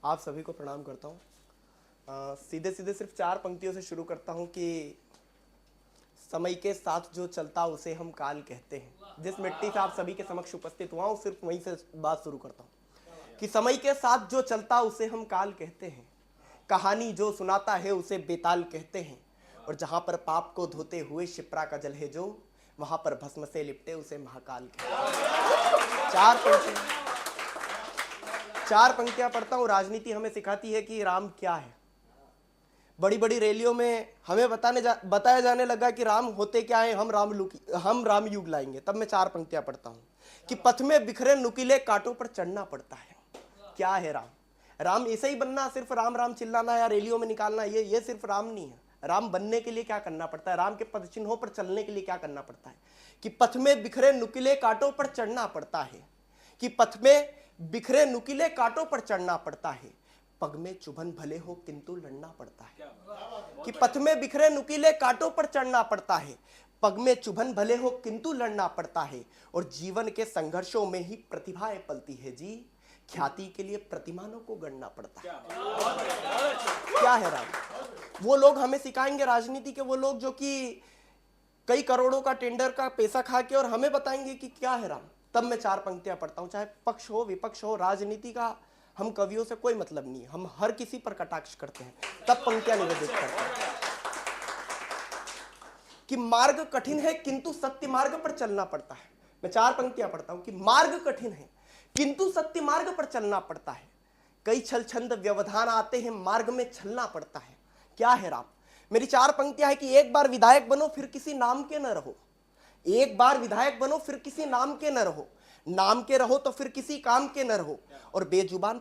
आप सभी को प्रणाम करता हूँ। सीधे सीधे सिर्फ 4 पंक्तियों से शुरू करता हूँ कि समय के साथ जो चलता उसे हम काल कहते हैं। जिस मिट्टी से आप सभी के समक्ष उपस्थित हुआ हूँ, सिर्फ वहीं से बात शुरू करता हूँ कि समय के साथ जो चलता उसे हम काल कहते हैं। कहानी जो सुनाता है उसे बेताल कहते हैं। और जहाँ पर पाप को धोते हुए शिप्रा का जल है जो, वहाँ पर भस्म से लिपटे उसे महाकाल कहते हैं। 4 पंक्तियां पढ़ता हूँ। राजनीति हमें सिखाती है कि राम क्या है। बड़ी बड़ी रैलियों में हमें बताया जाने लगा कि राम होते क्या है, हम राम युग लाएंगे। तब मैं 4 पंक्तियां पढ़ता हूँ कि पथ में बिखरे नुकीले कांटों पर चढ़ना पड़ता है। क्या है राम? राम ऐसे ही बनना, सिर्फ राम राम चिल्लाना या रैलियों में निकालना, ये सिर्फ राम नहीं है। राम बनने के लिए क्या करना पड़ता है, राम के पद चिन्हों पर चलने के लिए क्या करना पड़ता है कि पथ में बिखरे नुकीले कांटों पर चढ़ना पड़ता है, कि पथ में बिखरे नुकीले कांटों पर चढ़ना पड़ता है, पग में चुभन भले हो किंतु लड़ना पड़ता है। कि पथ में बिखरे नुकीले कांटों पर चढ़ना पड़ता है, पग में चुभन भले हो किंतु लड़ना पड़ता है। और जीवन के संघर्षों में ही प्रतिभाएं पलती है जी, ख्याति के लिए प्रतिमानों को गढ़ना पड़ता है। क्या है राम? वो लोग हमें सिखाएंगे राजनीति के, वो लोग जो कि कई करोड़ों का टेंडर का पैसा खा के और हमें बताएंगे कि क्या है राम। तब मैं 4 पंक्तियां पढ़ता हूं। चाहे पक्ष हो विपक्ष हो, राजनीति का हम कवियों से कोई मतलब नहीं है, हम हर किसी पर कटाक्ष करते हैं। तब पंक्तियां निवेदित करते हैं कि मार्ग कठिन है किंतु सत्य मार्ग पर चलना पड़ता है। मैं 4 पंक्तियां पढ़ता हूं कि मार्ग कठिन है किंतु सत्य मार्ग पर चलना पड़ता है। कई छल छंद व्यवधान आते हैं, मार्ग में चलना पड़ता है। क्या है राम? मेरी 4 पंक्तियां है कि एक बार विधायक बनो फिर किसी नाम के न रहो। एक बार विधायक बनो फिर किसी नाम के न रहो, नाम के रहो तो फिर किसी काम के न रहो। और बेजुबान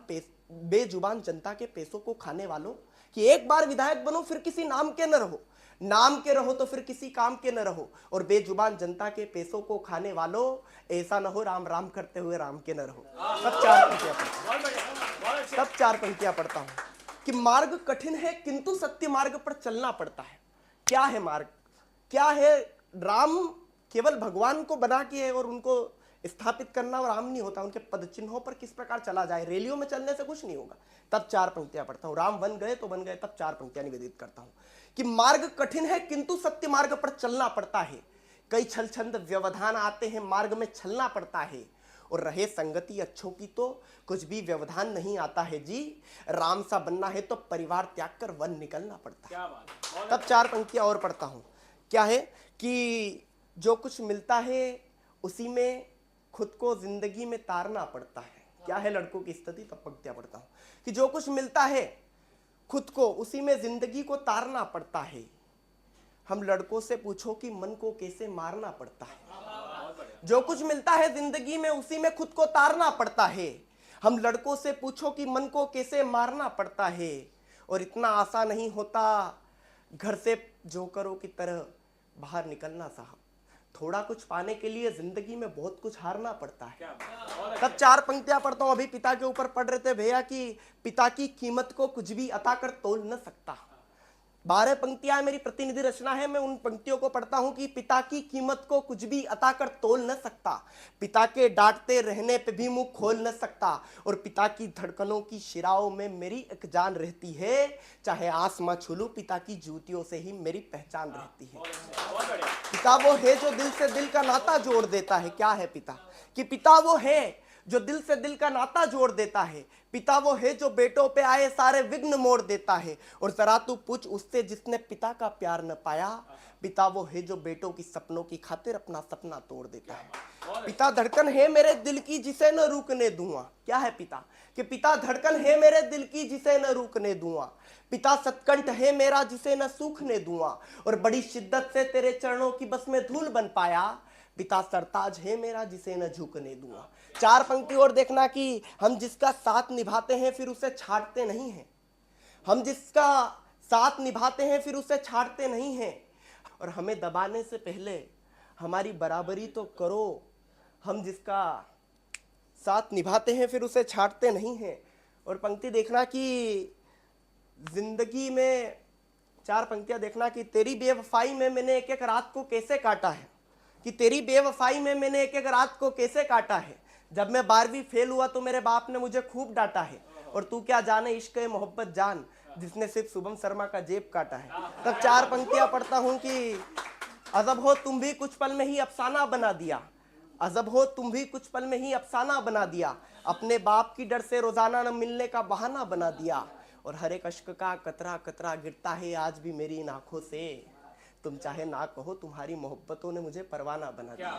जनता के पैसों को खाने वालों, कि एक बार विधायक बनो फिर किसी नाम के न रहो, नाम के रहो तो फिर किसी काम के न रहो। और बेजुबान जनता के पैसों को खाने वालों, ऐसा न हो राम राम करते हुए राम के न रहो। तब 4 पंक्तियां पढ़ता हूं कि मार्ग कठिन है किंतु सत्य मार्ग पर चलना पड़ता है। क्या है मार्ग? क्या है? राम केवल भगवान को बना के और उनको स्थापित करना राम नहीं होता, उनके पद चिन्हों पर किस प्रकार चला जाए। रैलियों में चलने से कुछ नहीं होगा। तब 4 पंक्तियां पढ़ता हूं। राम बन गए तो बन गए। तब 4 पंक्तियां निवेदित करता हूं कि मार्ग कठिन है किंतु सत्य मार्ग पर चलना पड़ता है। कई छल छंद व्यवधान आते हैं, मार्ग में चलना पड़ता है। और रहे संगति अच्छों की तो कुछ भी व्यवधान नहीं आता है जी, राम सा बनना है तो परिवार त्याग कर वन निकलना पड़ता है। तब 4 पंक्तियां और पढ़ता हूं। क्या है कि जो कुछ मिलता है उसी में खुद को जिंदगी में तारना पड़ता है। क्या है लड़कों की स्थिति? तब पंक्तियां पढ़ता हूं कि जो कुछ मिलता है खुद को उसी में जिंदगी को तारना पड़ता है। हम लड़कों से पूछो कि मन को कैसे मारना पड़ता है। जो कुछ मिलता है जिंदगी में उसी में खुद को तारना पड़ता है। हम लड़कों से पूछो कि मन को कैसे मारना पड़ता है। और इतना आसान नहीं होता घर से जोकरों की तरह बाहर निकलना साहब। थोड़ा कुछ पाने के लिए जिंदगी में बहुत कुछ हारना पड़ता है। तब 4 पंक्तियां पढ़ता हूं। अभी पिता के ऊपर पढ़ रहे थे भैया कि पिता की कीमत को कुछ भी अता कर तोल न सकता। 12 पंक्तियां मेरी प्रतिनिधि रचना है। मैं उन पंक्तियों को पढ़ता हूं कि पिता की कीमत को कुछ भी अता कर तोल न सकता, पिता के डांटते रहने पे भी मुंह खोल न सकता। और पिता की धड़कनों की शिराओं में मेरी एक जान रहती है, चाहे आसमां छू लूं पिता की जूतियों से ही मेरी पहचान रहती है। पिता वो है जो दिल से दिल का नाता जोड़ देता है। क्या है पिता? कि पिता वो है जो दिल से दिल का नाता जोड़ देता है। पिता वो है जो बेटों पे आए सारे विघ्न मोड़ देता है। और जरा तू पूछ उससे जिसने पिता का प्यार न पाया, पिता वो है जो बेटों की सपनों की खातिर अपना सपना तोड़ देता है। पिता धड़कन है मेरे दिल की जिसे न रुकने दूंगा। क्या है पिता? कि पिता धड़कन है मेरे दिल की जिसे न रुकने दूंगा। पिता सतकंठ है मेरा जिसे न सूखने दूंगा। और बड़ी शिद्दत से तेरे चरणों की बस में धूल बन पाया, पिता सरताज है मेरा जिसे न झुकने दूंगा। 4 पंक्ति और देखना कि हम जिसका साथ निभाते हैं फिर उसे छाड़ते नहीं हैं। हम जिसका साथ निभाते हैं फिर उसे छाड़ते नहीं हैं। और हमें दबाने से पहले हमारी बराबरी तो करो। हम जिसका साथ निभाते हैं फिर उसे छाड़ते नहीं हैं। और पंक्ति देखना कि जिंदगी में 4 पंक्तियां देखना कि तेरी बेवफाई में मैंने एक एक रात को कैसे काटा है, कि तेरी बेवफाई में मैंने एक एक रात को कैसे काटा है। जब मैं 12वीं फेल हुआ तो मेरे बाप ने मुझे खूब डांटा है, और तू क्या जाने इश्क ए मोहब्बत जान, जिसने सिर्फ शुभम शर्मा का जेब काटा है। तब 4 पंक्तियां पढ़ता हूं कि अजब हो तुम भी कुछ पल में ही अफसाना बना दिया, अजब हो तुम भी कुछ पल में ही अफसाना बना दिया, अपने बाप की डर से रोजाना न मिलने का बहाना बना दिया, और हर एक अश्क का कतरा कतरा गिरता है आज भी मेरी इन आंखों से, तुम चाहे ना कहो तुम्हारी मोहब्बतों ने मुझे परवाना बना दिया।